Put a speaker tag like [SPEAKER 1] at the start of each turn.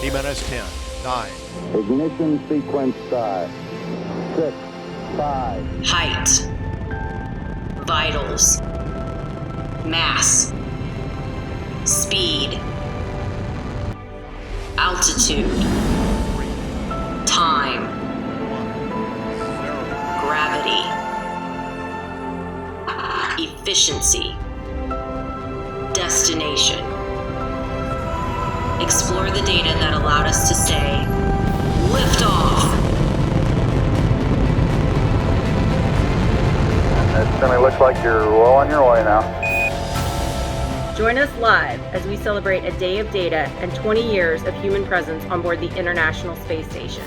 [SPEAKER 1] T-minus 10, 9.
[SPEAKER 2] Ignition sequence start. 6, 5.
[SPEAKER 3] Height. Vitals. Mass. Speed. Altitude. Time. Gravity. Efficiency. Destination. Explore the data that allowed us to say, lift off.
[SPEAKER 4] It certainly looks like you're well on your way now.
[SPEAKER 5] Join us live as we celebrate a day of data and 20 years of human presence on board the International Space Station.